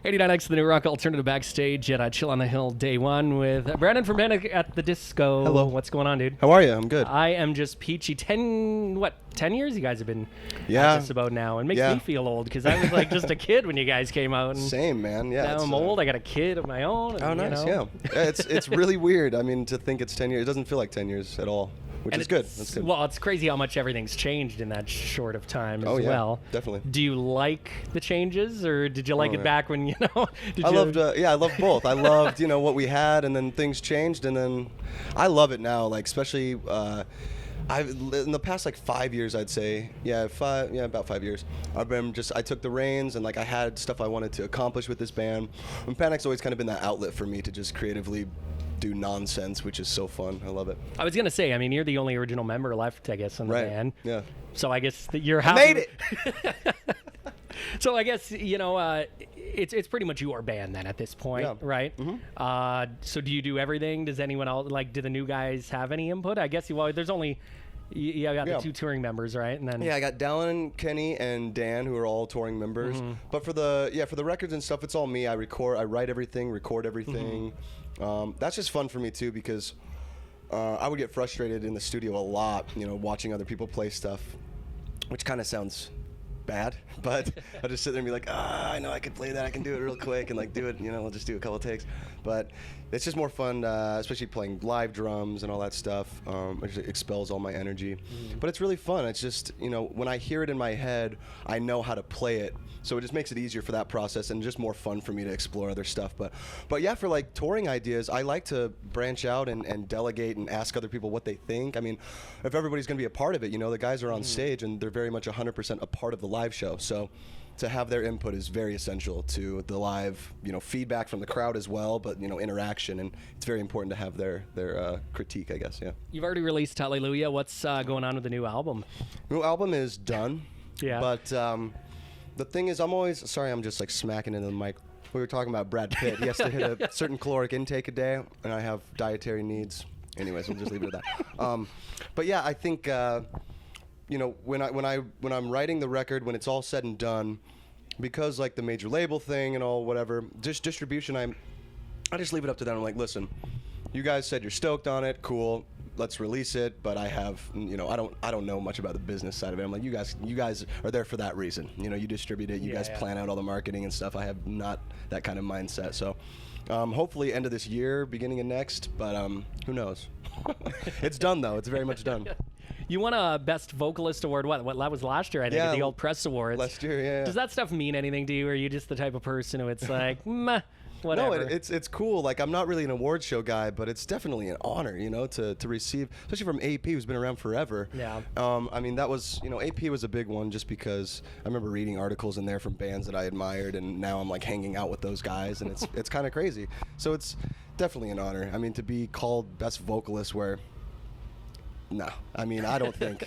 89X, the New Rock Alternative Backstage at Chill on the Hill Day 1 with Brandon from Panic at the Disco. Hello. What's going on, dude? How are you? I'm good. I am just peachy. 10 years you guys have been Yeah. at this about now. It makes me feel old because I was like just a kid when you guys came out. And Same, man. Yeah. now I'm old. I got a kid of my own. And, Oh, nice. Yeah. It's really weird. I mean, to think it's 10 years. It doesn't feel like 10 years at all, which is good. That's good. Well, it's crazy how much everything's changed in that short of time as yeah, well. definitely. Do you like the changes, or did you like it back when, you know? I loved both. I loved, what we had, and then things changed, and then I love it now. Like, especially, in the past, like 5 years, I'd say, about 5 years, I took the reins, and like I had stuff I wanted to accomplish with this band. And Panic's always kind of been that outlet for me to just creatively do nonsense, which is so fun. I love it. I was gonna say, I mean, you're the only original member left, I guess, in the band. Yeah. So I guess that you're happy. Made it. So I guess it's pretty much your band then at this point, right? Mm-hmm. So do you do everything? Does anyone else do the new guys have any input? I guess there's only you got the two touring members, right? And then I got Dallin, Kenny, and Dan, who are all touring members. Mm-hmm. But for the records and stuff, it's all me. I write everything, record everything. Mm-hmm. That's just fun for me too, because I would get frustrated in the studio a lot, watching other people play stuff, which kind of sounds bad, but I'll just sit there and be like, I know I could play that, I can do it real quick, and do it, I'll just do a couple takes. But it's just more fun, especially playing live drums and all that stuff. It just expels all my energy. Mm-hmm. But it's really fun. It's just, when I hear it in my head, I know how to play it. So it just makes it easier for that process and just more fun for me to explore other stuff. But yeah, for touring ideas, I like to branch out and delegate and ask other people what they think. I mean, if everybody's going to be a part of it, the guys are on stage and they're very much 100% a part of the live show. So to have their input is very essential to the live, feedback from the crowd as well, but, interaction. And it's very important to have their critique, I guess, yeah. You've already released Hallelujah. What's going on with the new album? New album is done. Yeah. But the thing is, I'm just smacking into the mic. We were talking about Brad Pitt. He has to hit a certain caloric intake a day, and I have dietary needs. Anyways, we'll just leave it at that. But yeah, I think when I'm writing the record, when it's all said and done, because the major label thing and all whatever, just distribution, I just leave it up to them. I'm like, listen, you guys said you're stoked on it, cool. Let's release it, but I have, I don't know much about the business side of it. I'm like, you guys are there for that reason. You distribute it, you guys plan out all the marketing and stuff. I have not that kind of mindset. So hopefully end of this year, beginning of next, but who knows? It's done though. It's very much done. You won a Best Vocalist award. What that was last year, I think, at the old Press Awards. Last year, yeah. Does that stuff mean anything to you, or are you just the type of person who it's like, meh? Whatever. No, it's cool. I'm not really an award show guy, but it's definitely an honor, to receive, especially from AP, who's been around forever. Yeah. I mean, that was, AP was a big one just because I remember reading articles in there from bands that I admired, and now I'm hanging out with those guys, and it's kind of crazy. So it's definitely an honor. I mean, to be called Best Vocalist, I don't think.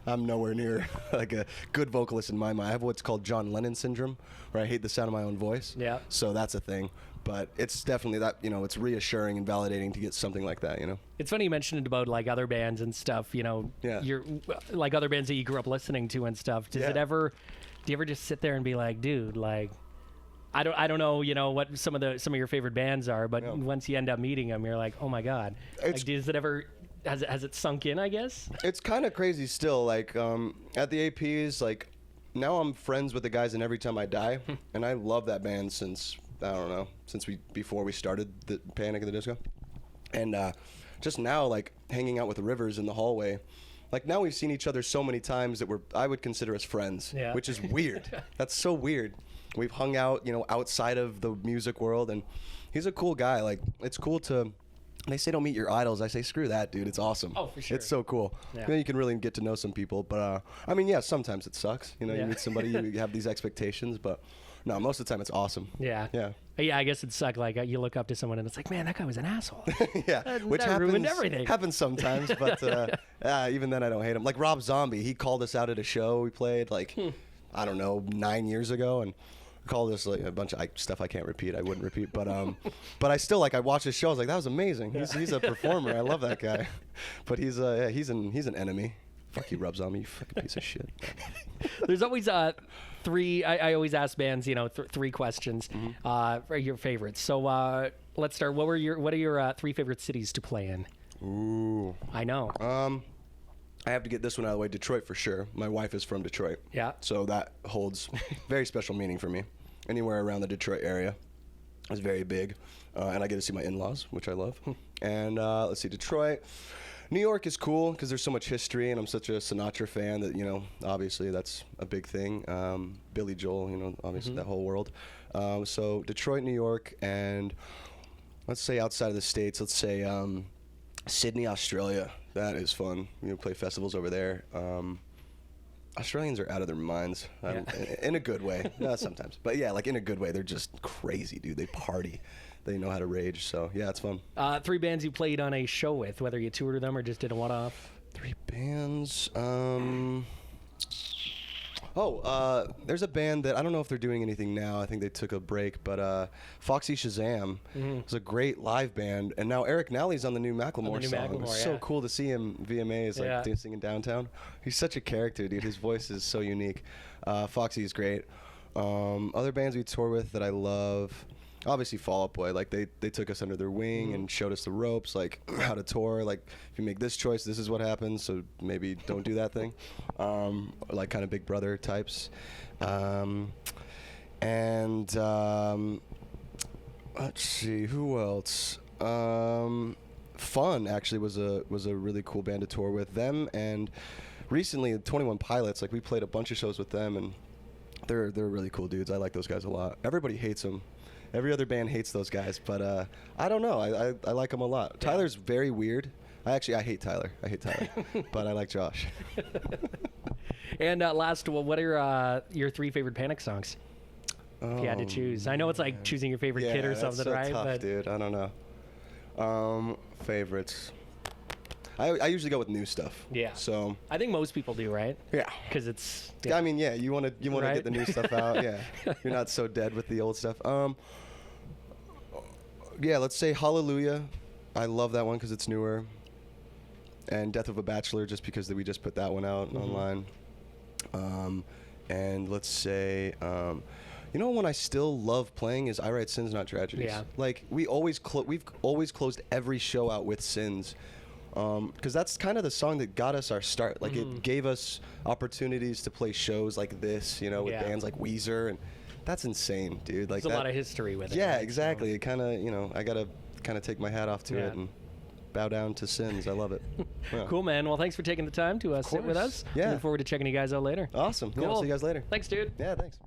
I'm nowhere near a good vocalist in my mind. I have what's called John Lennon syndrome, where I hate the sound of my own voice. Yeah. So that's a thing. But it's definitely that, it's reassuring and validating to get something like that, It's funny you mentioned about other bands and stuff, Yeah. You're other bands that you grew up listening to and stuff. Do you ever just sit there and be like, dude, I don't know, what some of your favorite bands are, but once you end up meeting them, you're like, oh my God. Does it ever, has it sunk in, I guess? It's kind of crazy still. At the APs, now I'm friends with the guys in Every Time I Die, and I love that band since before we started the Panic at the Disco. And just now, hanging out with Rivers in the hallway, now we've seen each other so many times that I would consider us friends, which is weird. That's so weird. We've hung out, outside of the music world, and he's a cool guy. It's cool to... They say don't meet your idols. I say screw that, dude. It's awesome. Oh, for sure. It's so cool. Yeah. You can really get to know some people. But sometimes it sucks. You meet somebody, you have these expectations, but no, most of the time it's awesome. Yeah. Yeah. Yeah, I guess it sucked. You look up to someone and it's like, man, that guy was an asshole. Yeah, which ruined everything. Happens sometimes, but even then I don't hate him. Rob Zombie, he called us out at a show we played I don't know, 9 years ago, and called us a bunch of stuff I can't repeat. I wouldn't repeat, but I still I watched his show. I was like, that was amazing. He's a performer. I love that guy, but he's an enemy. Fuck you, Rub Zombie, you fucking piece of shit. There's always three. I always ask bands, three questions. For your favorites. So let's start. What are your three favorite cities to play in? Ooh. I know. I have to get this one out of the way. Detroit for sure. My wife is from Detroit. Yeah. So that holds very special meaning for me. Anywhere around the Detroit area is very big. And I get to see my in-laws, which I love. And let's see, Detroit. New York is cool because there's so much history, and I'm such a Sinatra fan that, obviously that's a big thing. Billy Joel, obviously that whole world. So Detroit, New York, and let's say outside of the States, let's say Sydney, Australia. That is fun. Play festivals over there. Australians are out of their minds, in a good way. Sometimes, but yeah, like in a good way. They're just crazy, dude. They party. They know how to rage. So yeah, it's fun. Three bands you played on a show with, whether you toured with them or just did a one-off. Three bands. There's a band that I don't know if they're doing anything now. I think they took a break, but Foxy Shazam was a great live band, and now Eric Nally's on the new Macklemore song. It's so cool to see him VMAs like singing downtown. He's such a character, dude. His voice is so unique. Foxy is great. Other bands we tour with that I love. Obviously Fall Out Boy, like they took us under their wing and showed us the ropes, like how to tour, like if you make this choice, this is what happens, so maybe don't do that thing. Like kind of Big Brother types. Let's see, who else? Fun actually was a really cool band to tour with them, and recently 21 Pilots, like we played a bunch of shows with them, and they're really cool dudes. I like those guys a lot. Everybody hates them. Every other band hates those guys, but I don't know. I like them a lot. Yeah. Tyler's very weird. I hate Tyler. But I like Josh. And last, what are your three favorite Panic songs? If you had to choose. I know it's like choosing your favorite kid or something, so right? Tough, dude. I don't know. Favorites. I usually go with new stuff. Yeah. So I think most people do, right? Yeah. Because it's. Yeah. I mean, yeah. You want to right? get the new stuff out. Yeah. You're not so dead with the old stuff. Yeah. Let's say Hallelujah. I love that one because it's newer. And Death of a Bachelor, just because we just put that one out online. And let's say. One I still love playing is I Write Sins, Not Tragedies. Yeah. Like we've always closed every show out with Sins. Because that's kind of the song that got us our start. Like it gave us opportunities to play shows like this, with bands like Weezer, and that's insane, dude. Like there's a lot of history with it. Yeah, right? exactly. It kind of, I gotta kind of take my hat off to it and bow down to Sins. I love it. Yeah. Cool, man. Well, thanks for taking the time to sit with us. Yeah. Looking forward to checking you guys out later. Awesome. Cool. Yeah, I'll see you guys later. Thanks, dude. Yeah, thanks.